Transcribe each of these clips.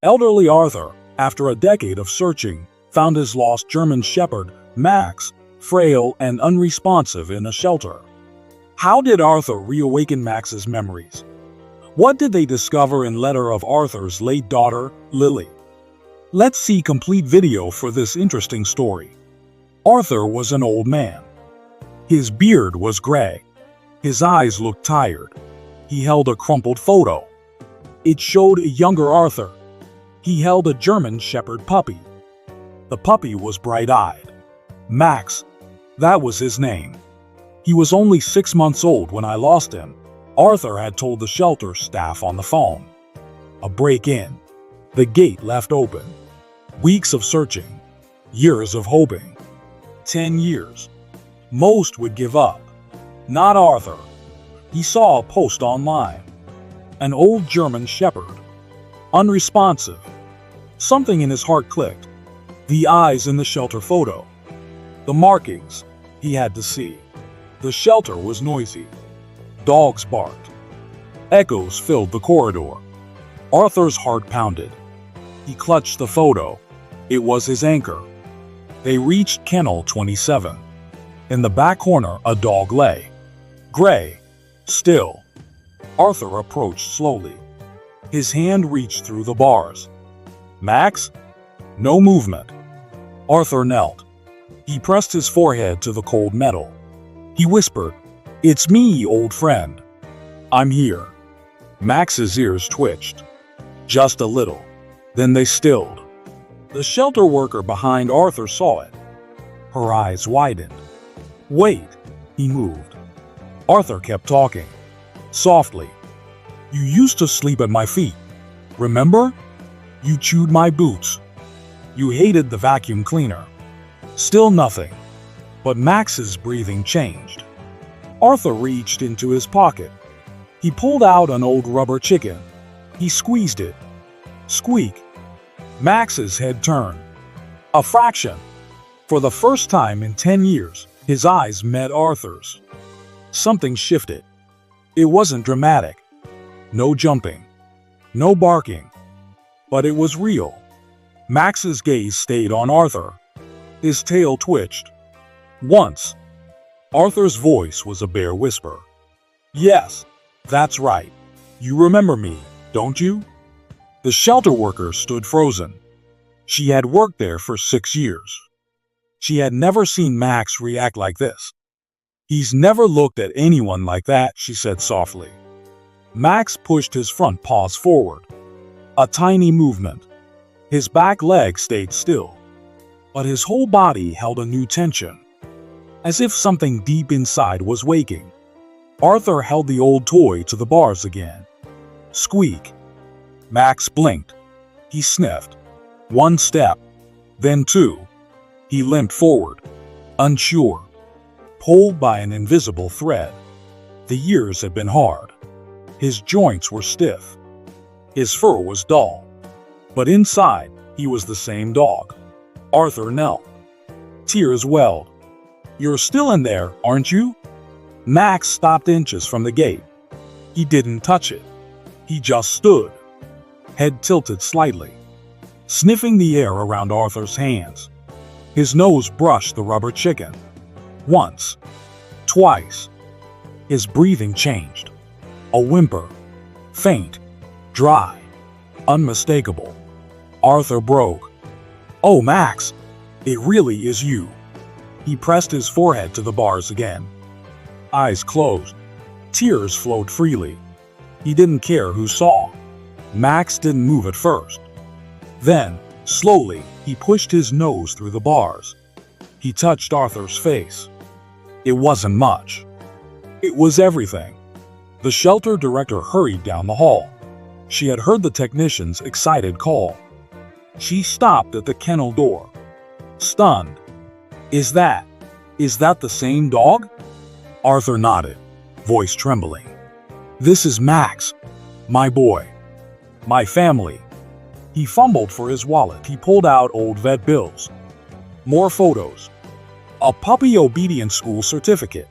Elderly Arthur, after a decade of searching, found his lost German Shepherd, Max, frail and unresponsive in a shelter. How did Arthur reawaken Max's memories? What did they discover in letter of Arthur's late daughter, Lily? Let's see complete video for this interesting story. Arthur was an old man. His beard was gray. His eyes looked tired. He held a crumpled photo. It showed a younger Arthur. He held a German Shepherd puppy. The puppy was bright-eyed. Max, that was his name. He was only 6 months old when I lost him, Arthur had told the shelter staff on the phone. A break-in. The gate left open. Weeks of searching. Years of hoping. 10 years. Most would give up. Not Arthur. He saw a post online. An old German Shepherd. Unresponsive. Something in his heart clicked. The eyes in the shelter photo. The markings he had to see. The shelter was noisy. Dogs barked. Echoes filled the corridor. Arthur's heart pounded. He clutched the photo. It was his anchor. They reached Kennel 27. In the back corner, a dog lay. Gray. Still. Arthur approached slowly. His hand reached through the bars. Max? No movement. Arthur knelt. He pressed his forehead to the cold metal. He whispered, "It's me, old friend. I'm here." Max's ears twitched. Just a little. Then they stilled. The shelter worker behind Arthur saw it. Her eyes widened. "Wait," he moved. Arthur kept talking. Softly. "You used to sleep at my feet. Remember? You chewed my boots. You hated the vacuum cleaner." Still nothing. But Max's breathing changed. Arthur reached into his pocket. He pulled out an old rubber chicken. He squeezed it. Squeak. Max's head turned. A fraction. For the first time in 10 years, his eyes met Arthur's. Something shifted. It wasn't dramatic. No jumping. No barking. But it was real. Max's gaze stayed on Arthur. His tail twitched. Once. Arthur's voice was a bare whisper. "Yes, that's right. You remember me, don't you?" The shelter worker stood frozen. She had worked there for 6 years. She had never seen Max react like this. "He's never looked at anyone like that," she said softly. Max pushed his front paws forward. A tiny movement. His back leg stayed still. But his whole body held a new tension. As if something deep inside was waking. Arthur held the old toy to the bars again. Squeak. Max blinked. He sniffed. 1 step. Then 2. He limped forward. Unsure. Pulled by an invisible thread. The years had been hard. His joints were stiff. His fur was dull. But inside, he was the same dog. Arthur knelt. Tears welled. "You're still in there, aren't you?" Max stopped inches from the gate. He didn't touch it. He just stood. Head tilted slightly. Sniffing the air around Arthur's hands. His nose brushed the rubber chicken. Once. Twice. His breathing changed. A whimper. Faint. Dry. Unmistakable. Arthur broke. "Oh, Max, it really is you." He pressed his forehead to the bars again. Eyes closed. Tears flowed freely. He didn't care who saw. Max didn't move at first. Then, slowly, he pushed his nose through the bars. He touched Arthur's face. It wasn't much. It was everything. The shelter director hurried down the hall. She had heard the technician's excited call. She stopped at the kennel door. Stunned. Is that the same dog?" Arthur nodded, voice trembling. "This is Max. My boy. My family." He fumbled for his wallet. He pulled out old vet bills. More photos. A puppy obedience school certificate.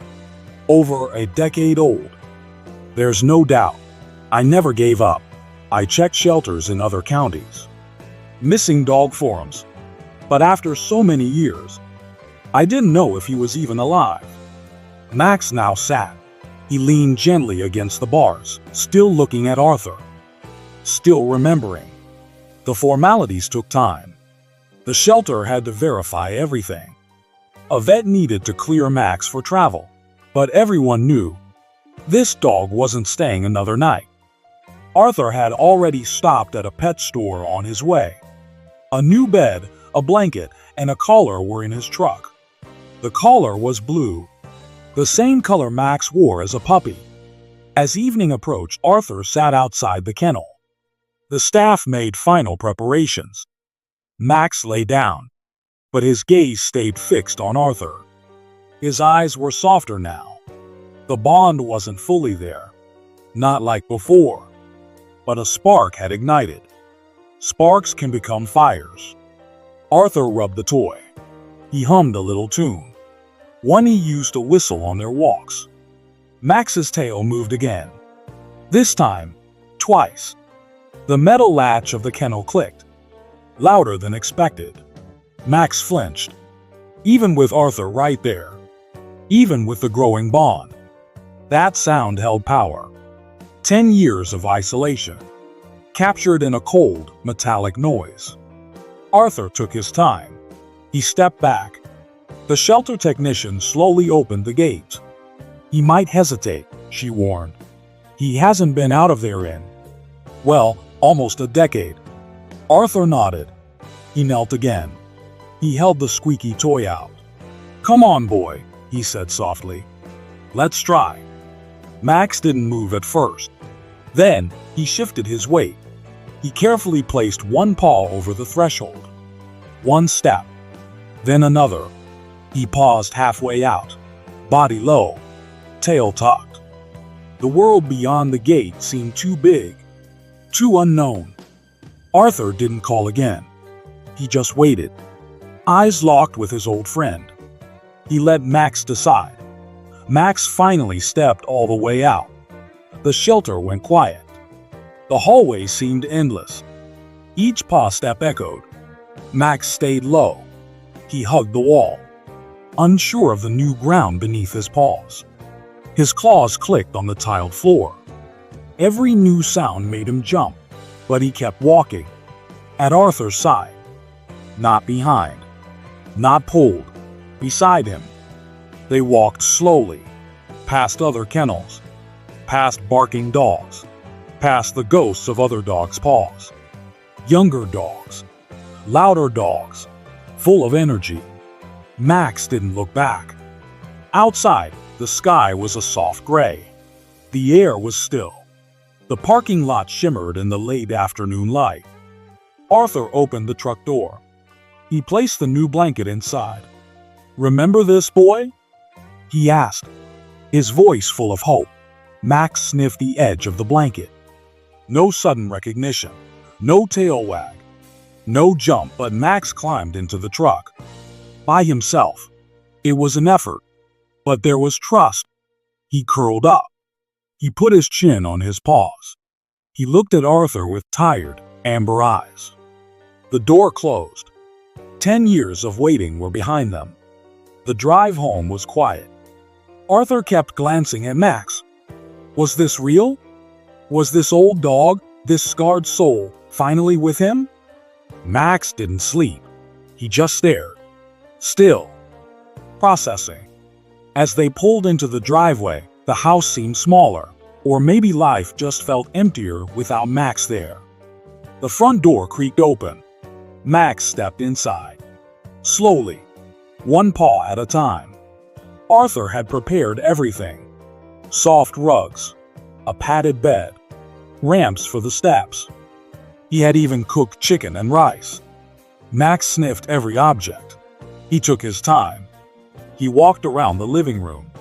Over a decade old. "There's no doubt. I never gave up. I checked shelters in other counties. missing dog forums. But after so many years, I didn't know if he was even alive. Max now sat. He leaned gently against the bars, still looking at Arthur, still remembering. The formalities took time. The shelter had to verify everything. A vet needed to clear Max for travel, but everyone knew this dog wasn't staying another night. Arthur had already stopped at a pet store on his way. A new bed, a blanket, and a collar were in his truck. The collar was blue, the same color Max wore as a puppy. As evening approached, Arthur sat outside the kennel. The staff made final preparations. Max lay down, but his gaze stayed fixed on Arthur. His eyes were softer now. The bond wasn't fully there, not like before, but a spark had ignited. Sparks can become fires. Arthur rubbed the toy. He hummed a little tune, one he used to whistle on their walks. Max's tail moved again. This time, twice. The metal latch of the kennel clicked, louder than expected. Max flinched, even with Arthur right there, even with the growing bond. That sound held power. 10 years of isolation, captured in a cold, metallic noise. Arthur took his time. He stepped back. The shelter technician slowly opened the gate. He might hesitate, she warned. He hasn't been out of there in, well, almost a decade. Arthur nodded. He knelt again. He held the squeaky toy out. "Come on, boy," he said softly. "Let's try." Max didn't move at first. Then, he shifted his weight. He carefully placed one paw over the threshold. One step. Then another. He paused halfway out, body low, tail tucked. The world beyond the gate seemed too big, too unknown. Arthur didn't call again. He just waited, eyes locked with his old friend. He let Max decide. Max finally stepped all the way out. The shelter went quiet. The hallway seemed endless. Each paw step echoed. Max stayed low. He hugged the wall, unsure of the new ground beneath his paws. His claws clicked on the tiled floor. Every new sound made him jump, but he kept walking. At Arthur's side. Not behind. Not pulled. Beside him. They walked slowly, past other kennels, past barking dogs, past the ghosts of other dogs' paws. Younger dogs, louder dogs, full of energy. Max didn't look back. Outside, the sky was a soft gray. The air was still. The parking lot shimmered in the late afternoon light. Arthur opened the truck door. He placed the new blanket inside. "Remember this, boy?" he asked, his voice full of hope. Max sniffed the edge of the blanket. No sudden recognition, no tail wag, no jump, but Max climbed into the truck. By himself. It was an effort, but there was trust. He curled up. He put his chin on his paws. He looked at Arthur with tired, amber eyes. The door closed. 10 years of waiting were behind them. The drive home was quiet. Arthur kept glancing at Max. Was this real? Was this old dog, this scarred soul, finally with him? Max didn't sleep. He just stared. Still. Processing. As they pulled into the driveway, the house seemed smaller, or maybe life just felt emptier without Max there. The front door creaked open. Max stepped inside. Slowly, one paw at a time. Arthur had prepared everything. Soft rugs, a padded bed, ramps for the steps. He had even cooked chicken and rice. Max sniffed every object. He took his time. He walked around the living room,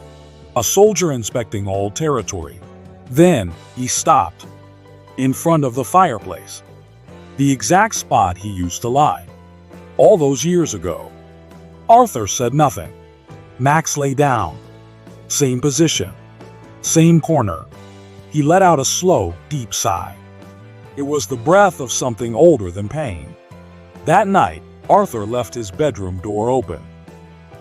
a soldier inspecting all territory. Then he stopped, in front of the fireplace, the exact spot he used to lie, all those years ago. Arthur said nothing. Max lay down. Same position, same corner. He let out a slow, deep sigh. It was the breath of something older than pain. That night, Arthur left his bedroom door open.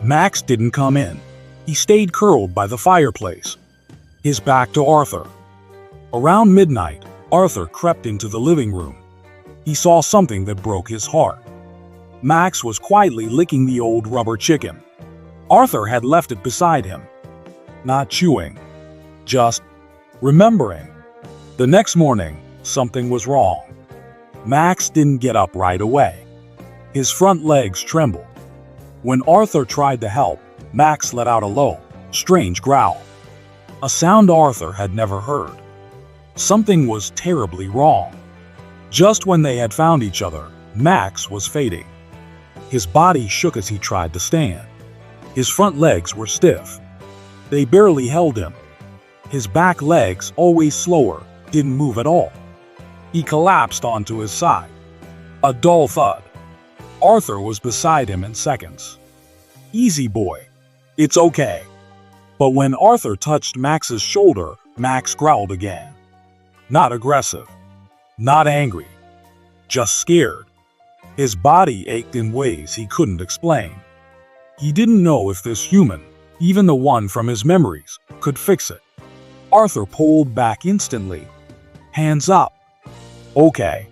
Max didn't come in. He stayed curled by the fireplace, his back to Arthur. Around midnight, Arthur crept into the living room. He saw something that broke his heart. Max was quietly licking the old rubber chicken. Arthur had left it beside him. Not chewing, just remembering. The next morning, something was wrong. Max didn't get up right away. His front legs trembled. When Arthur tried to help, Max let out a low, strange growl. A sound Arthur had never heard. Something was terribly wrong. Just when they had found each other, Max was fading. His body shook as he tried to stand. His front legs were stiff. They barely held him. His back legs, always slower, didn't move at all. He collapsed onto his side. A dull thud. Arthur was beside him in seconds. "Easy, boy. It's okay." But when Arthur touched Max's shoulder, Max growled again. Not aggressive. Not angry. Just scared. His body ached in ways he couldn't explain. He didn't know if this human, even the one from his memories, could fix it. Arthur pulled back instantly. "Hands up." "Okay.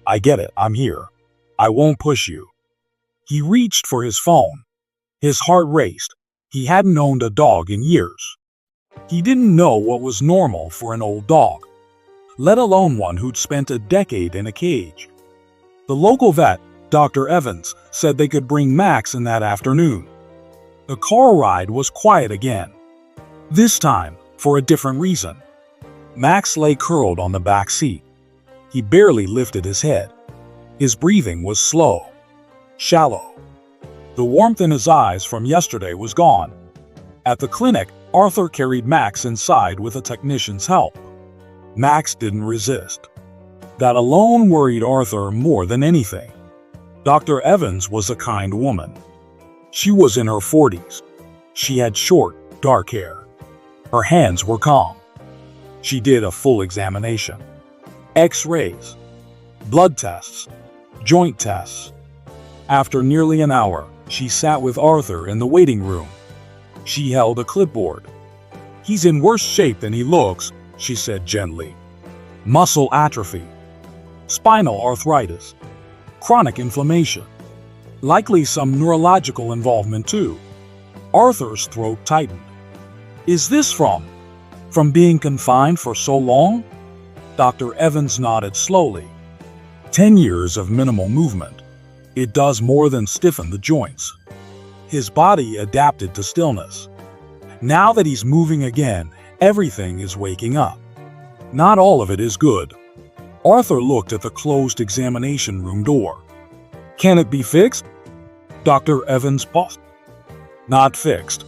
I get it. I'm here. I won't push you." He reached for his phone. His heart raced. He hadn't owned a dog in years. He didn't know what was normal for an old dog, let alone one who'd spent a decade in a cage. The local vet, Dr. Evans, said they could bring Max in that afternoon. The car ride was quiet again. This time, for a different reason. Max lay curled on the back seat. He barely lifted his head. His breathing was slow, shallow. The warmth in his eyes from yesterday was gone. At the clinic, Arthur carried Max inside with a technician's help. Max didn't resist. That alone worried Arthur more than anything. Dr. Evans was a kind woman. She was in her 40s. She had short, dark hair. Her hands were calm. She did a full examination. X-rays, blood tests, joint tests. After nearly an hour, she sat with Arthur in the waiting room. She held a clipboard. "He's in worse shape than he looks," she said gently. "Muscle atrophy, spinal arthritis, chronic inflammation, likely some neurological involvement too." Arthur's throat tightened. "Is this from being confined for so long?" Dr. Evans nodded slowly. 10 years of minimal movement. It does more than stiffen the joints. His body adapted to stillness. Now that he's moving again, everything is waking up. Not all of it is good. Arthur looked at the closed examination room door. "Can it be fixed?" Dr. Evans paused. "Not fixed,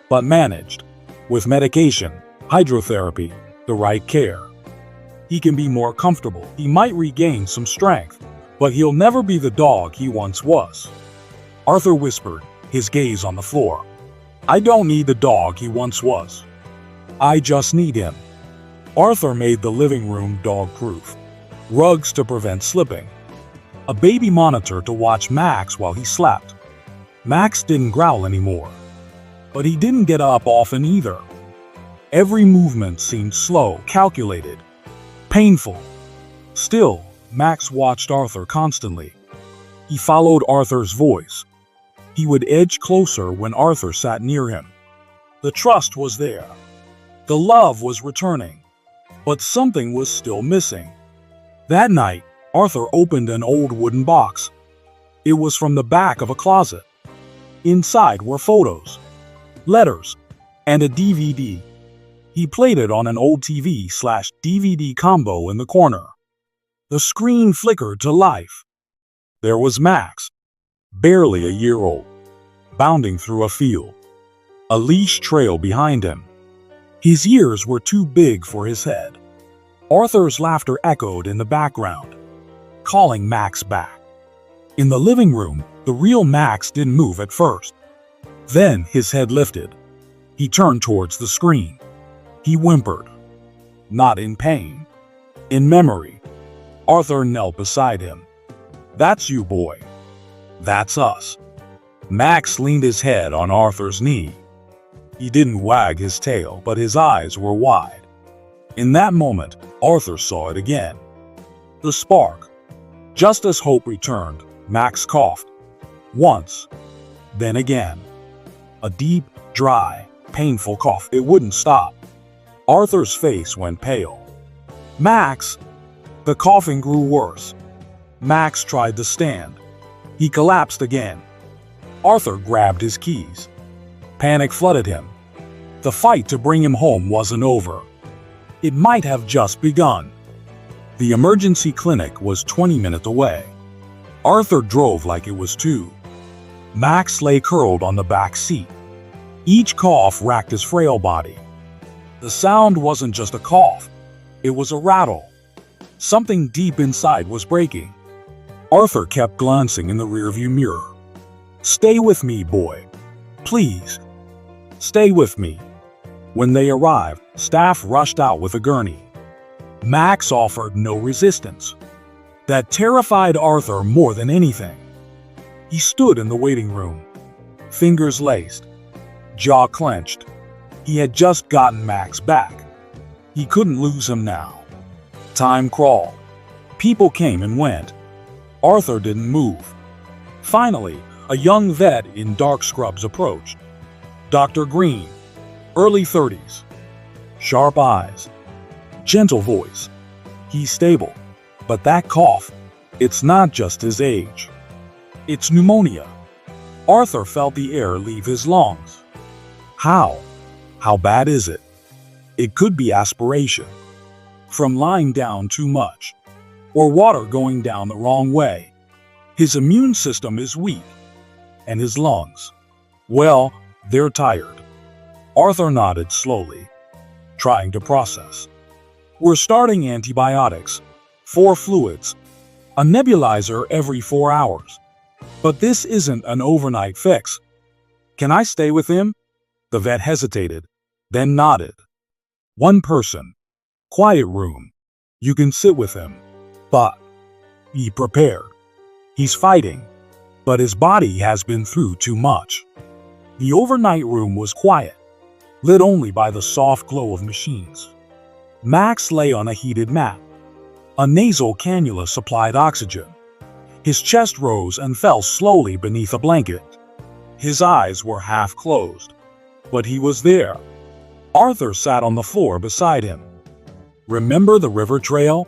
but managed. With medication, hydrotherapy, the right care. He can be more comfortable. He might regain some strength, but he'll never be the dog he once was." Arthur whispered, his gaze on the floor. "I don't need the dog he once was. I just need him." Arthur made the living room dog-proof. Rugs to prevent slipping. A baby monitor to watch Max while he slept. Max didn't growl anymore. But he didn't get up often either. Every movement seemed slow, calculated, painful. Still, Max watched Arthur constantly. He followed Arthur's voice. He would edge closer when Arthur sat near him. The trust was there. The love was returning. But something was still missing. That night, Arthur opened an old wooden box. It was from the back of a closet. Inside were photos, letters, and a DVD. He played it on an old TV/DVD combo in the corner. The screen flickered to life. There was Max, barely a year old, bounding through a field. A leash trail behind him. His ears were too big for his head. Arthur's laughter echoed in the background, calling Max back. In the living room, the real Max didn't move at first. Then his head lifted. He turned towards the screen. He whimpered. Not in pain. In memory. Arthur knelt beside him. "That's you, boy. That's us." Max leaned his head on Arthur's knee. He didn't wag his tail, but his eyes were wide. In that moment, Arthur saw it again. The spark. Just as hope returned, Max coughed. Once, then again. A deep, dry, painful cough. It wouldn't stop. Arthur's face went pale. "Max!" The coughing grew worse. Max tried to stand. He collapsed again. Arthur grabbed his keys. Panic flooded him. The fight to bring him home wasn't over. It might have just begun. The emergency clinic was 20 minutes away. Arthur drove like it was too. Max lay curled on the back seat. Each cough racked his frail body. The sound wasn't just a cough. It was a rattle. Something deep inside was breaking. Arthur kept glancing in the rearview mirror. "Stay with me, boy. Please. Stay with me." When they arrived, staff rushed out with a gurney. Max offered no resistance. That terrified Arthur more than anything. He stood in the waiting room, fingers laced, jaw clenched. He had just gotten Max back. He couldn't lose him now. Time crawled. People came and went. Arthur didn't move. Finally, a young vet in dark scrubs approached. Dr. Green, early 30s. Sharp eyes. Gentle voice. "He's stable. But that cough, it's not just his age. It's pneumonia." Arthur felt the air leave his lungs. How? How bad is it? It could be aspiration. From lying down too much. Or water going down the wrong way. His immune system is weak. And his lungs, well, they're tired. Arthur nodded slowly, trying to process. "We're starting antibiotics, 4 fluids, a nebulizer every 4 hours. But this isn't an overnight fix. Can I stay with him?" The vet hesitated, then nodded. "One person. Quiet room. You can sit with him. But be prepared. He's fighting, but his body has been through too much." The overnight room was quiet, lit only by the soft glow of machines. Max lay on a heated mat. A nasal cannula supplied oxygen. His chest rose and fell slowly beneath a blanket. His eyes were half closed, but he was there. Arthur sat on the floor beside him. "Remember the river trail?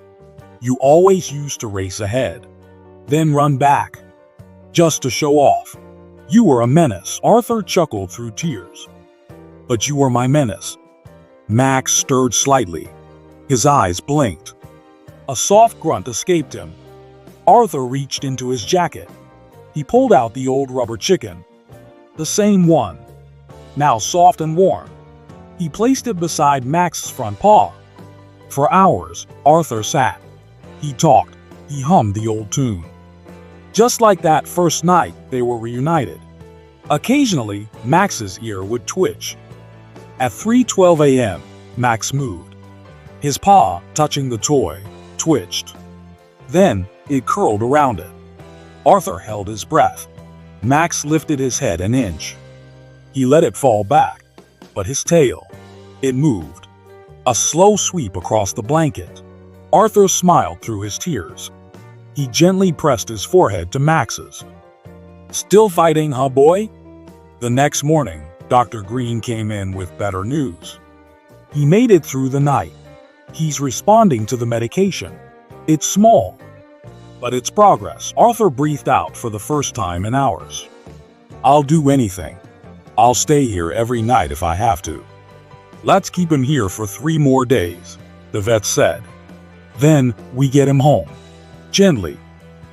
You always used to race ahead, then run back, just to show off. You were a menace." Arthur chuckled through tears. "But you were my menace." Max stirred slightly. His eyes blinked. A soft grunt escaped him. Arthur reached into his jacket. He pulled out the old rubber chicken. The same one, now soft and warm. He placed it beside Max's front paw. For hours, Arthur sat. He talked. He hummed the old tune. Just like that first night they were reunited. Occasionally, Max's ear would twitch. At 3:12 a.m., Max moved. His paw, touching the toy, twitched. Then, it curled around it. Arthur held his breath. Max lifted his head an inch. He let it fall back, but his tail, it moved. A slow sweep across the blanket. Arthur smiled through his tears. He gently pressed his forehead to Max's. "Still fighting, huh, boy?" The next morning, Dr. Green came in with better news. He made it through the night. He's responding to the medication. It's small, but it's progress. Arthur breathed out for the first time in hours. "I'll do anything. I'll stay here every night if I have to." "Let's keep him here for 3 more days," the vet said. "Then we get him home. Gently.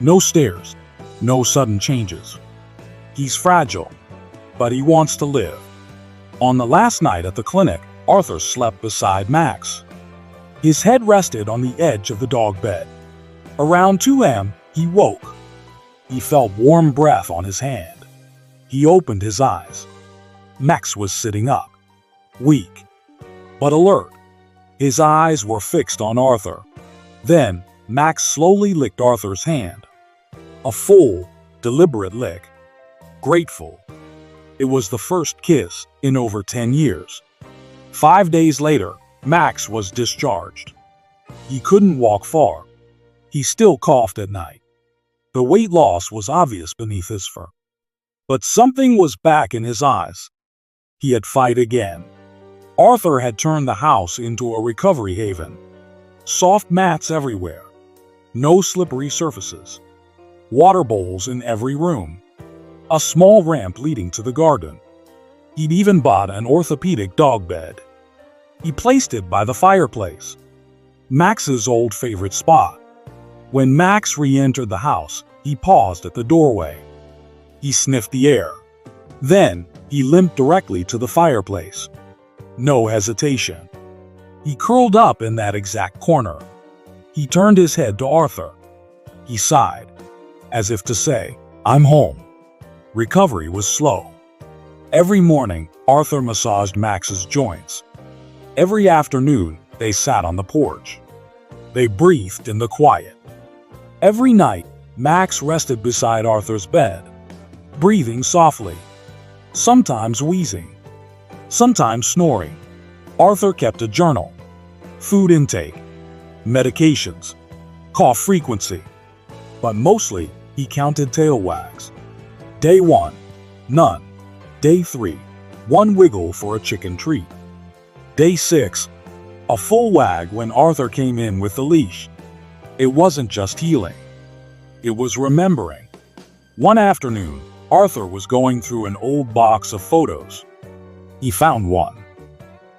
No stairs. No sudden changes. He's fragile, but he wants to live." On the last night at the clinic, Arthur slept beside Max. His head rested on the edge of the dog bed. Around 2 a.m., he woke. He felt warm breath on his hand. He opened his eyes. Max was sitting up, weak, but alert. His eyes were fixed on Arthur. Then, Max slowly licked Arthur's hand. A full, deliberate lick. Grateful. It was the first kiss in over 10 years. 5 days later, Max was discharged. He couldn't walk far. He still coughed at night. The weight loss was obvious beneath his fur. But something was back in his eyes. He had fight again. Arthur had turned the house into a recovery haven. Soft mats everywhere. No slippery surfaces. Water bowls in every room. A small ramp leading to the garden. He'd even bought an orthopedic dog bed. He placed it by the fireplace. Max's old favorite spot. When Max re-entered the house, he paused at the doorway. He sniffed the air. Then, he limped directly to the fireplace. No hesitation. He curled up in that exact corner. He turned his head to Arthur. He sighed, as if to say, "I'm home." Recovery was slow. Every morning, Arthur massaged Max's joints. Every afternoon, they sat on the porch. They breathed in the quiet. Every night, Max rested beside Arthur's bed, breathing softly, sometimes wheezing, sometimes snoring. Arthur kept a journal. Food intake, medications, cough frequency. But mostly, he counted tail wags. Day 1, none. Day 3, 1 wiggle for a chicken treat. Day 6, a full wag when Arthur came in with the leash. It wasn't just healing. It was remembering. One afternoon, Arthur was going through an old box of photos. He found one.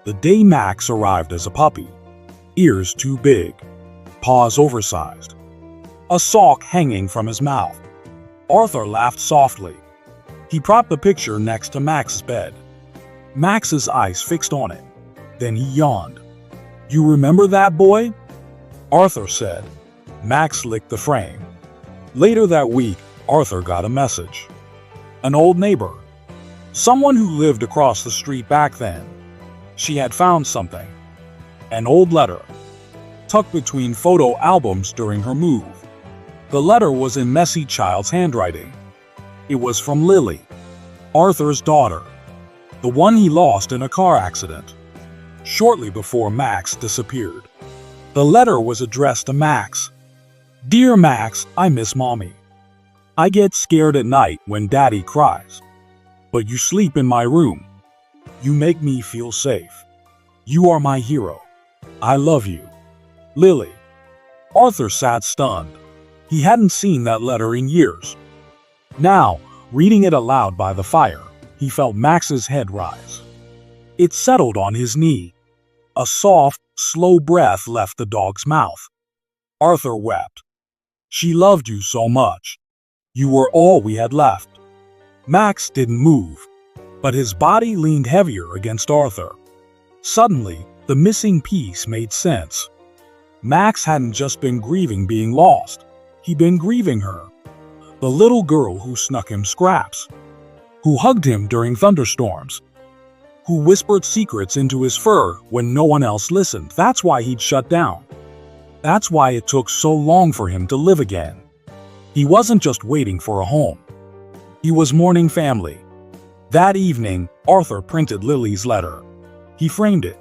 The day Max arrived as a puppy. Ears too big. Paws oversized. A sock hanging from his mouth. Arthur laughed softly. He propped the picture next to Max's bed. Max's eyes fixed on it. Then he yawned. "You remember that boy?" Arthur said. Max licked the frame. Later that week, Arthur got a message. An old neighbor. Someone who lived across the street back then. She had found something. An old letter. Tucked between photo albums during her move. The letter was in messy child's handwriting. It was from Lily, Arthur's daughter, the one he lost in a car accident, shortly before Max disappeared. The letter was addressed to Max. "Dear Max, I miss Mommy. I get scared at night when Daddy cries. But you sleep in my room. You make me feel safe. You are my hero. I love you. Lily." Arthur sat stunned. He hadn't seen that letter in years. Now, reading it aloud by the fire, he felt Max's head rise. It settled on his knee. A soft, slow breath left the dog's mouth. Arthur wept. "She loved you so much. You were all we had left." Max didn't move, but his body leaned heavier against Arthur. Suddenly, the missing piece made sense. Max hadn't just been grieving being lost. He'd been grieving her. The little girl who snuck him scraps, who hugged him during thunderstorms, who whispered secrets into his fur when no one else listened. That's why he'd shut down. That's why it took so long for him to live again. He wasn't just waiting for a home. He was mourning family. That evening, Arthur printed Lily's letter. He framed it.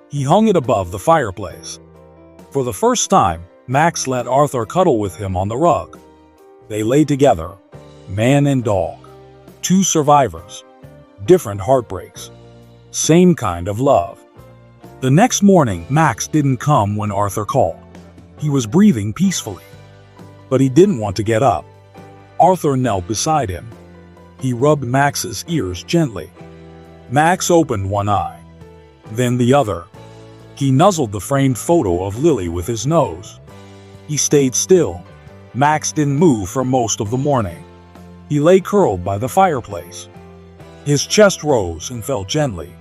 He hung it above the fireplace. For the first time, Max let Arthur cuddle with him on the rug. They lay together, man and dog. 2 survivors. Different heartbreaks. Same kind of love. The next morning, Max didn't come when Arthur called. He was breathing peacefully. But he didn't want to get up. Arthur knelt beside him. He rubbed Max's ears gently. Max opened one eye, then the other. He nuzzled the framed photo of Lily with his nose. He stayed still. Max didn't move for most of the morning. He lay curled by the fireplace. His chest rose and fell gently.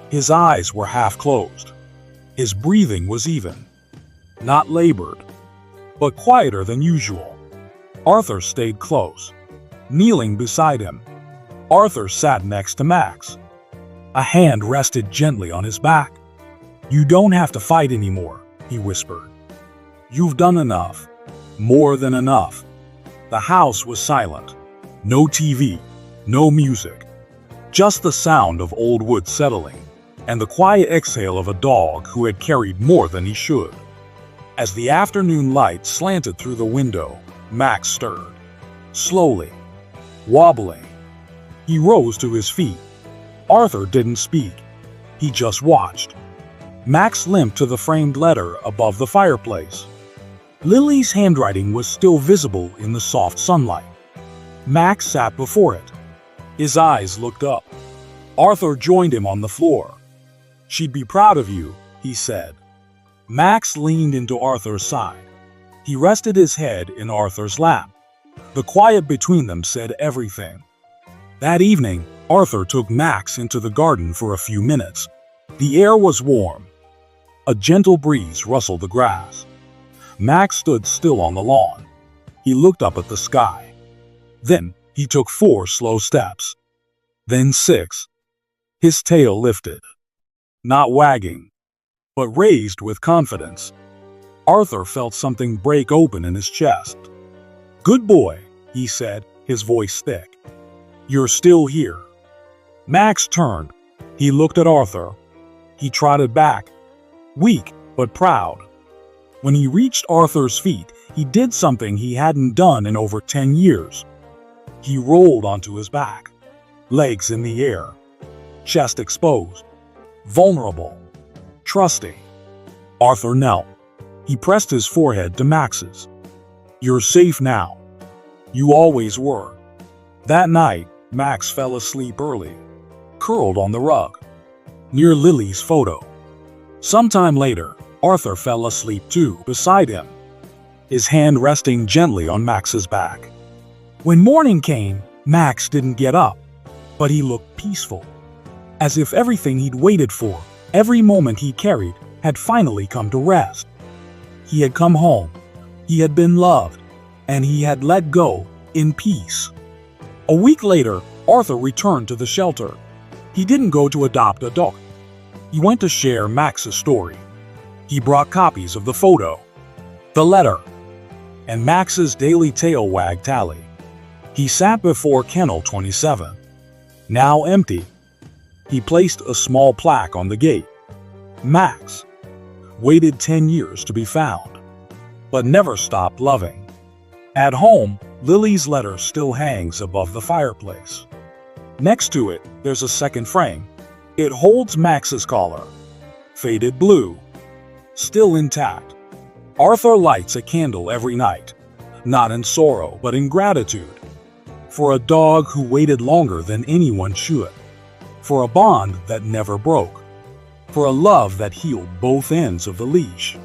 His eyes were half closed. His breathing was even. Not labored, but quieter than usual. Arthur stayed close, kneeling beside him. Arthur sat next to Max. A hand rested gently on his back. "You don't have to fight anymore," he whispered. "You've done enough. More than enough." The house was silent. No TV, no music. Just the sound of old wood settling, and the quiet exhale of a dog who had carried more than he should. As the afternoon light slanted through the window, Max stirred. Slowly, wobbling. He rose to his feet. Arthur didn't speak. He just watched. Max limped to the framed letter above the fireplace. Lily's handwriting was still visible in the soft sunlight. Max sat before it. His eyes looked up. Arthur joined him on the floor. "She'd be proud of you," he said. Max leaned into Arthur's side. He rested his head in Arthur's lap. The quiet between them said everything. That evening, Arthur took Max into the garden for a few minutes. The air was warm. A gentle breeze rustled the grass. Max stood still on the lawn. He looked up at the sky. Then he took 4 slow steps. Then 6. His tail lifted. Not wagging, but raised with confidence. Arthur felt something break open in his chest. "Good boy," he said, his voice thick. "You're still here." Max turned. He looked at Arthur. He trotted back, weak but proud. When he reached Arthur's feet, he did something he hadn't done in over 10 years. He rolled onto his back, legs in the air, chest exposed, vulnerable, trusting. Arthur knelt. He pressed his forehead to Max's. "You're safe now. You always were." That night, Max fell asleep early, curled on the rug, near Lily's photo. Sometime later, Arthur fell asleep too, beside him, his hand resting gently on Max's back. When morning came, Max didn't get up, but he looked peaceful, as if everything he'd waited for, every moment he carried, had finally come to rest. He had come home, he had been loved, and he had let go in peace. A week later, Arthur returned to the shelter. He didn't go to adopt a dog. He went to share Max's story. He brought copies of the photo, the letter, and Max's daily tail wag tally. He sat before kennel 27, now empty. He placed a small plaque on the gate. Max waited 10 years to be found, but never stopped loving. At home, Lily's letter still hangs above the fireplace. Next to it, there's a second frame. It holds Max's collar, faded blue, still intact. Arthur lights a candle every night, not in sorrow but in gratitude, for a dog who waited longer than anyone should, for a bond that never broke, for a love that healed both ends of the leash.